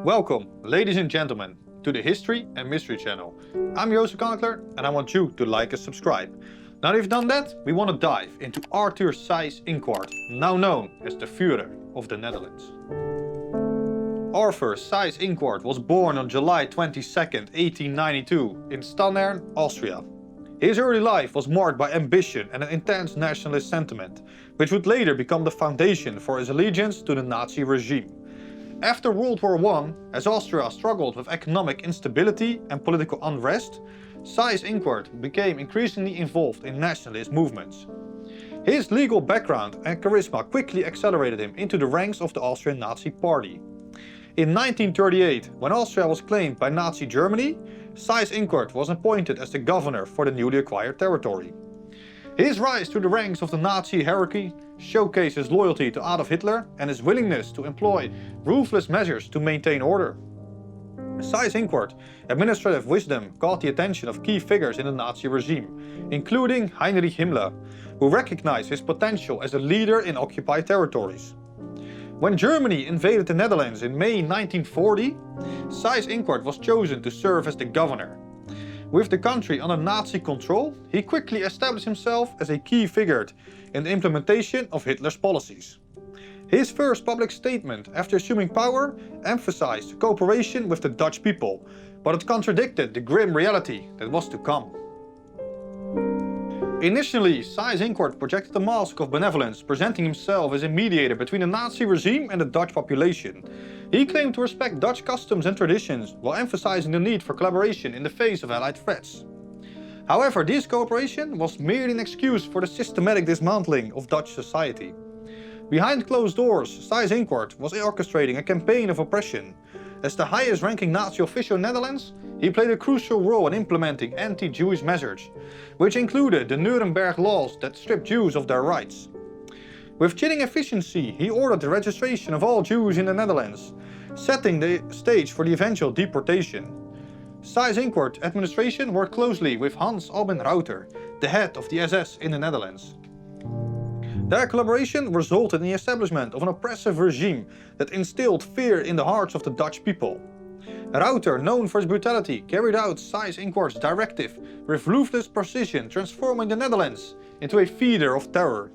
Welcome, ladies and gentlemen, to the History and Mystery channel. I'm Jozef Kankler and I want you to like and subscribe. Now that you've done that, we want to dive into Arthur Seyss Inquart, now known as the Führer of the Netherlands. Arthur Seyss Inquart was born on July 22, 1892 in Stannern, Austria. His early life was marked by ambition and an intense nationalist sentiment, which would later become the foundation for his allegiance to the Nazi regime. After World War I, as Austria struggled with economic instability and political unrest, Seyss Inquart became increasingly involved in nationalist movements. His legal background and charisma quickly accelerated him into the ranks of the Austrian Nazi Party. In 1938, when Austria was claimed by Nazi Germany, Seyss Inquart was appointed as the governor for the newly acquired territory. His rise to the ranks of the Nazi hierarchy showcased his loyalty to Adolf Hitler and his willingness to employ ruthless measures to maintain order. Seyss Inquart's administrative wisdom caught the attention of key figures in the Nazi regime, including Heinrich Himmler, who recognized his potential as a leader in occupied territories. When Germany invaded the Netherlands in May 1940, Seyss Inquart was chosen to serve as the governor. With the country under Nazi control, he quickly established himself as a key figure in the implementation of Hitler's policies. His first public statement after assuming power emphasized cooperation with the Dutch people, but it contradicted the grim reality that was to come. Initially, Seyss Inquart projected a mask of benevolence, presenting himself as a mediator between the Nazi regime and the Dutch population. He claimed to respect Dutch customs and traditions, while emphasizing the need for collaboration in the face of Allied threats. However, this cooperation was merely an excuse for the systematic dismantling of Dutch society. Behind closed doors, Seyss Inquart was orchestrating a campaign of oppression. As the highest-ranking Nazi official in the Netherlands, he played a crucial role in implementing anti-Jewish measures, which included the Nuremberg laws that stripped Jews of their rights. With chilling efficiency, he ordered the registration of all Jews in the Netherlands, setting the stage for the eventual deportation. Seyss Inquart's administration worked closely with Hans Albin Rauter, the head of the SS in the Netherlands. Their collaboration resulted in the establishment of an oppressive regime that instilled fear in the hearts of the Dutch people. Rauter, known for his brutality, carried out Seyss Inquart's directive with ruthless precision, transforming the Netherlands into a feeder of terror.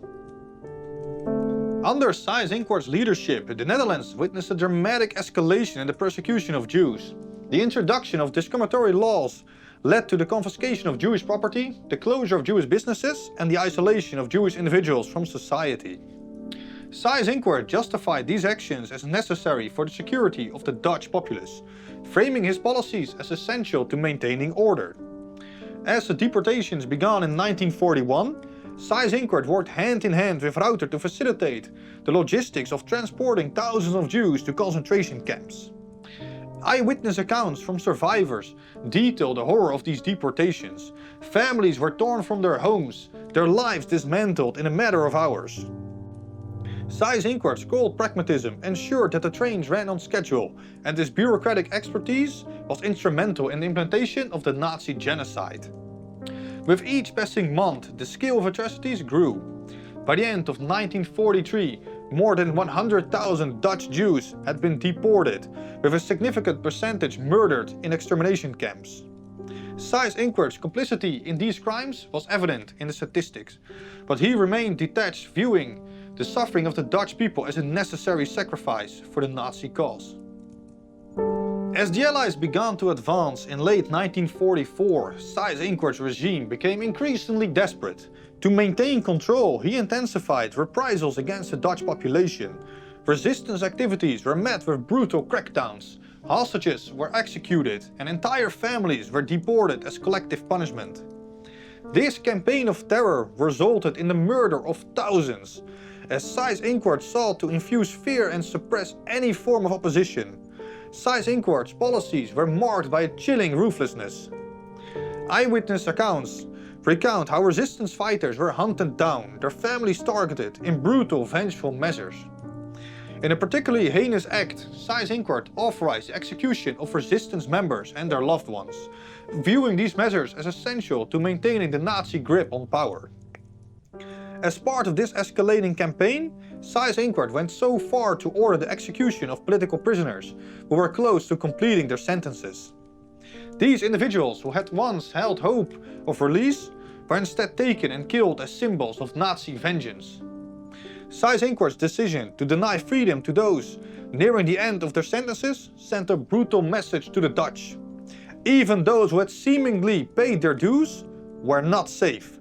Under Seyss Inquart's leadership, the Netherlands witnessed a dramatic escalation in the persecution of Jews. The introduction of discriminatory laws led to the confiscation of Jewish property, the closure of Jewish businesses, and the isolation of Jewish individuals from society. Seyss Inquart justified these actions as necessary for the security of the Dutch populace, framing his policies as essential to maintaining order. As the deportations began in 1941, Seyss Inquart worked hand in hand with Rauter to facilitate the logistics of transporting thousands of Jews to concentration camps. Eyewitness accounts from survivors detail the horror of these deportations. Families were torn from their homes, their lives dismantled in a matter of hours. Seyss Inquart's cold pragmatism ensured that the trains ran on schedule, and his bureaucratic expertise was instrumental in the implementation of the Nazi genocide. With each passing month, the scale of atrocities grew. By the end of 1943, more than 100,000 Dutch Jews had been deported, with a significant percentage murdered in extermination camps. Seyss Inquart's complicity in these crimes was evident in the statistics, but he remained detached, viewing the suffering of the Dutch people as a necessary sacrifice for the Nazi cause. As the Allies began to advance in late 1944, Seyss Inquart's regime became increasingly desperate. To maintain control, he intensified reprisals against the Dutch population. Resistance activities were met with brutal crackdowns, hostages were executed, and entire families were deported as collective punishment. This campaign of terror resulted in the murder of thousands, as Seyss Inquart sought to infuse fear and suppress any form of opposition. Seyss Inquart's policies were marked by a chilling ruthlessness. Eyewitness accounts recount how resistance fighters were hunted down, their families targeted in brutal, vengeful measures. In a particularly heinous act, Seyss Inquart authorized the execution of resistance members and their loved ones, viewing these measures as essential to maintaining the Nazi grip on power. As part of this escalating campaign, Seyss Inquart went so far to order the execution of political prisoners who were close to completing their sentences. These individuals who had once held hope of release were instead taken and killed as symbols of Nazi vengeance. Seyss Inquart's decision to deny freedom to those nearing the end of their sentences sent a brutal message to the Dutch. Even those who had seemingly paid their dues were not safe.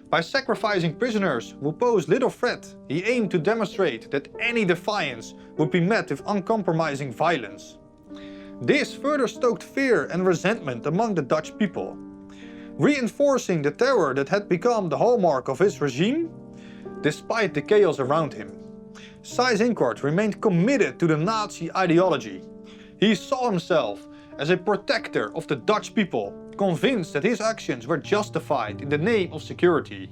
By sacrificing prisoners who posed little threat, he aimed to demonstrate that any defiance would be met with uncompromising violence. This further stoked fear and resentment among the Dutch people, reinforcing the terror that had become the hallmark of his regime, despite the chaos around him. Seyss Inquart remained committed to the Nazi ideology. He saw himself as a protector of the Dutch people, convinced that his actions were justified in the name of security.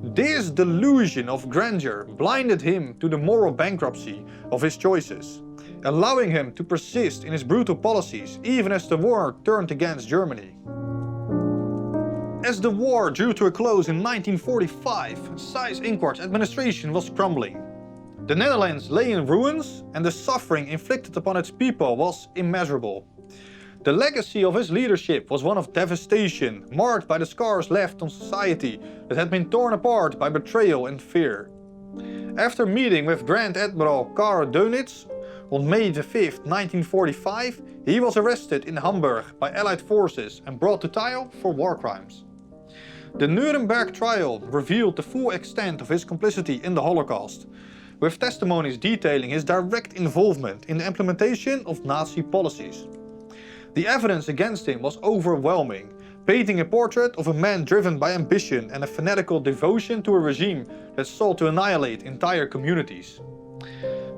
This delusion of grandeur blinded him to the moral bankruptcy of his choices, allowing him to persist in his brutal policies even as the war turned against Germany. As the war drew to a close in 1945, Seyss Inquart's administration was crumbling. The Netherlands lay in ruins and the suffering inflicted upon its people was immeasurable. The legacy of his leadership was one of devastation, marked by the scars left on society that had been torn apart by betrayal and fear. After meeting with Grand Admiral Karl Dönitz on May 5, 1945, he was arrested in Hamburg by Allied forces and brought to trial for war crimes. The Nuremberg Trial revealed the full extent of his complicity in the Holocaust, with testimonies detailing his direct involvement in the implementation of Nazi policies. The evidence against him was overwhelming, painting a portrait of a man driven by ambition and a fanatical devotion to a regime that sought to annihilate entire communities.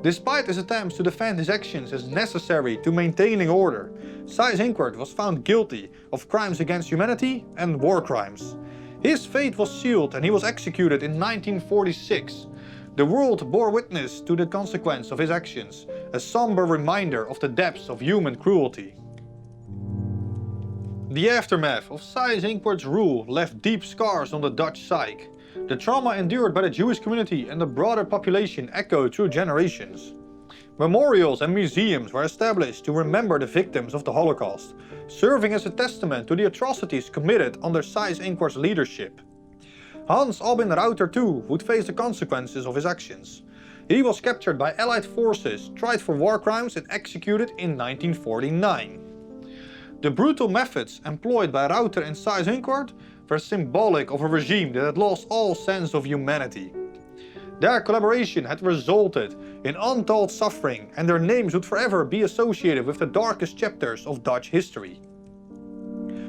Despite his attempts to defend his actions as necessary to maintaining order, Seyss Inquart was found guilty of crimes against humanity and war crimes. His fate was sealed and he was executed in 1946. The world bore witness to the consequence of his actions, a somber reminder of the depths of human cruelty. The aftermath of Seyss Inquart's rule left deep scars on the Dutch psyche. The trauma endured by the Jewish community and the broader population echoed through generations. Memorials and museums were established to remember the victims of the Holocaust, serving as a testament to the atrocities committed under Seyss Inquart's leadership. Hans Albin Rauter too would face the consequences of his actions. He was captured by Allied forces, tried for war crimes and executed in 1949. The brutal methods employed by Rauter and Seyss Inquart were symbolic of a regime that had lost all sense of humanity. Their collaboration had resulted in untold suffering and their names would forever be associated with the darkest chapters of Dutch history.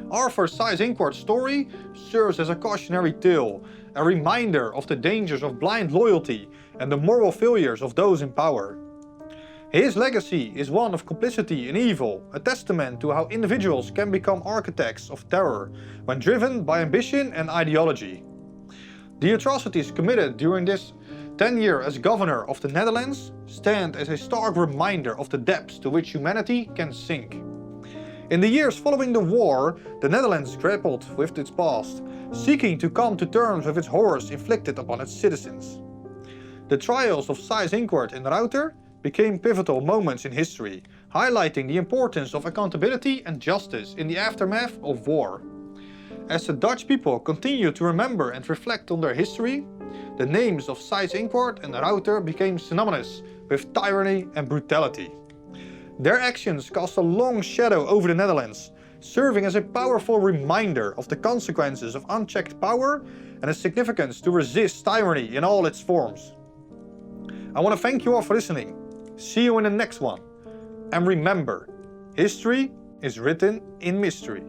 Arthur Seyss Inquart's story serves as a cautionary tale, a reminder of the dangers of blind loyalty and the moral failures of those in power. His legacy is one of complicity in evil, a testament to how individuals can become architects of terror when driven by ambition and ideology. The atrocities committed during this tenure as governor of the Netherlands stand as a stark reminder of the depths to which humanity can sink. In the years following the war, the Netherlands grappled with its past, seeking to come to terms with its horrors inflicted upon its citizens. The trials of Seyss Inquart and Rauter became pivotal moments in history, highlighting the importance of accountability and justice in the aftermath of war. As the Dutch people continue to remember and reflect on their history, the names of Seyss Inquart and Rauter became synonymous with tyranny and brutality. Their actions cast a long shadow over the Netherlands, serving as a powerful reminder of the consequences of unchecked power and the significance to resist tyranny in all its forms. I want to thank you all for listening. See you in the next one. And remember, history is written in mystery.